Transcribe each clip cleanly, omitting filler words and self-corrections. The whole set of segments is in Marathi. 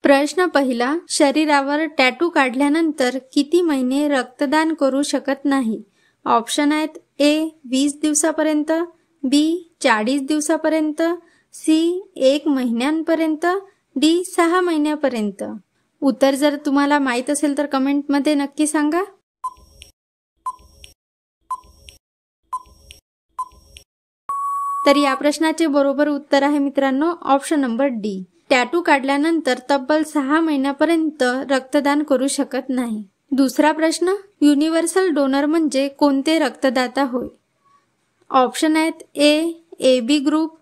प्रश्न पहिला, शरीरावर टॅटू काढल्यानंतर किती महिने रक्तदान करू शकत नाही? ऑप्शन आहेत ए 20 दिवसापर्यंत, बी 40 दिवसापर्यंत, सी 1 महिन्यांपर्यंत, डी 6 महिन्यापर्यंत. उत्तर जर तुम्हाला माहित असेल तर कमेंटमध्ये नक्की सांगा. तर या प्रश्नाचे बरोबर उत्तर आहे मित्रांनो ऑप्शन नंबर डी. टॅटू काढल्यानंतर तब्बल 6 महिन्यापर्यंत रक्तदान करू शकत नाही. दुसरा प्रश्न, युनिव्हर्सल डोनर म्हणजे कोणते रक्तदाता होय? ऑप्शन आहेत A B group,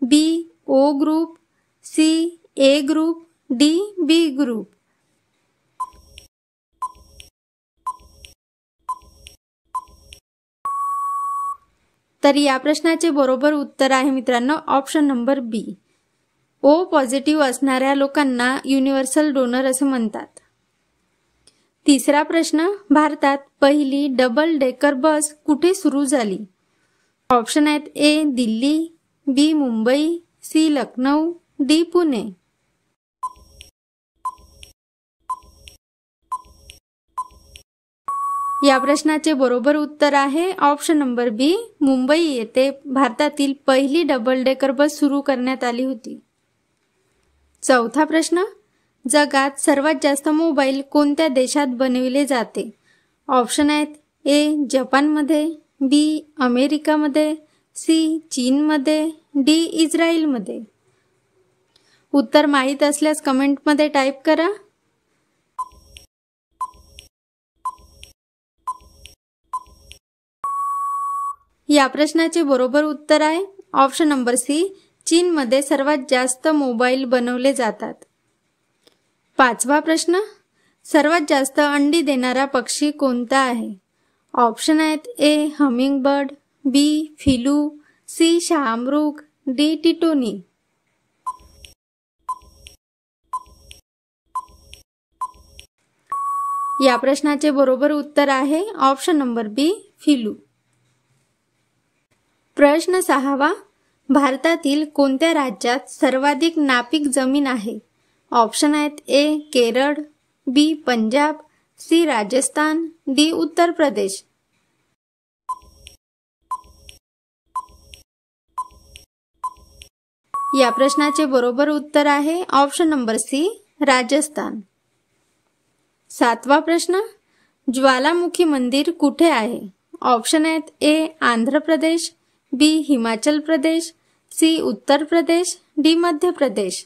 B O group, C A group, D B group. तर या प्रश्नाचे बरोबर उत्तर आहे मित्रांनो option number B. O positive असणाऱ्या लोकांना युनिव्हर्सल डोनर असे म्हणतात. तिसरा प्रश्न, भारतात पहिली डबल डेकर बस कुठे सुरू झाली? ऑप्शन आहेत ए दिल्ली, बी मुंबई, सी लखनौ, डी पुणे. या प्रश्नाचे बरोबर उत्तर आहे ऑप्शन नंबर बी. मुंबई येथे भारतातील पहिली डबल डेकर बस सुरू करण्यात आली होती. चौथा प्रश्न, जगात सर्वात जास्त मोबाईल कोणत्या देशात बनविले जाते? ऑप्शन आहेत ए जपानमध्ये, बी अमेरिकामध्ये, सी चीनमध्ये, डी इस्रायलमध्ये. उत्तर माहीत असल्यास कमेंटमध्ये टाईप करा. या प्रश्नाचे बरोबर उत्तर आहे ऑप्शन नंबर सी. चीनमध्ये सर्वात जास्त मोबाईल बनवले जातात. पाचवा प्रश्न, सर्वात जास्त अंडी देणारा पक्षी कोणता आहे? ऑप्शन आहेत ए हमिंग बर्ड, बी फिलू, सी शहामृग, डी टिटोनी. या प्रश्नाचे बरोबर उत्तर आहे ऑप्शन नंबर बी फिलू. प्रश्न सहावा, भारतातील कोणत्या राज्यात सर्वाधिक नापीक जमीन आहे? ऑप्शन आहेत ए केरळ, बी पंजाब, सी राजस्थान, डी उत्तर प्रदेश. या प्रश्नाचे बरोबर उत्तर आहे ऑप्शन नंबर सी राजस्थान. सातवा प्रश्न, ज्वालामुखी मंदिर कुठे आहे? ऑप्शन आहेत ए आंध्र प्रदेश, बी हिमाचल प्रदेश, सी उत्तर प्रदेश, डी मध्य प्रदेश.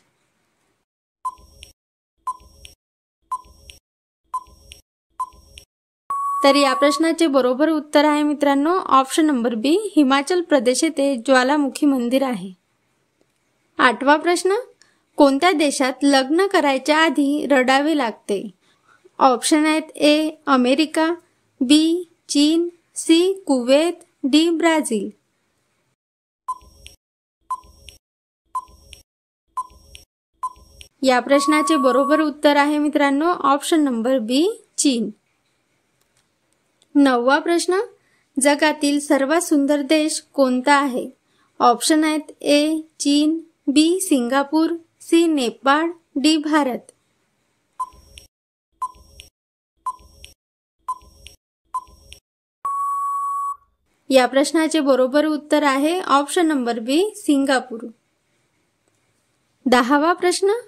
तर या प्रश्नाचे बरोबर उत्तर आहे मित्रांनो ऑप्शन नंबर बी हिमाचल प्रदेश येथे ज्वालामुखी मंदिर आहे. आठवा प्रश्न, कोणत्या देशात लग्न करायच्या आधी रडावे लागते? ऑप्शन आहेत ए अमेरिका, बी चीन, सी कुवेत, डी ब्राझील. या प्रश्नाचे बरोबर उत्तर आहे मित्रांनो ऑप्शन नंबर बी चीन. नववा प्रश्न, जगातील सर्वात सुंदर देश कोणता आहे? ऑप्शन आहेत ए चीन, B Singapore, C Nepal, D Bharat. या प्रश्नाचे बरोबर उत्तर आहे ऑप्शन नंबर बी सिंगापूर. 10वा प्रश्न,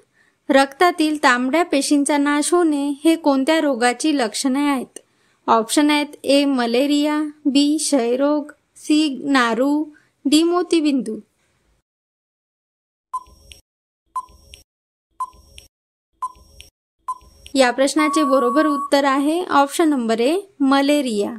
रक्तातील तांबड्या पेशींचा नाश होणे हे कोणत्या रोगाची लक्षणे आहेत? ऑप्शन आहेत ए मलेरिया, बी क्षयरोग, सी नारू, डी मोतीबिंदू. या प्रश्नाचे बरोबर उत्तर आहे ऑप्शन नंबर ए मलेरिया.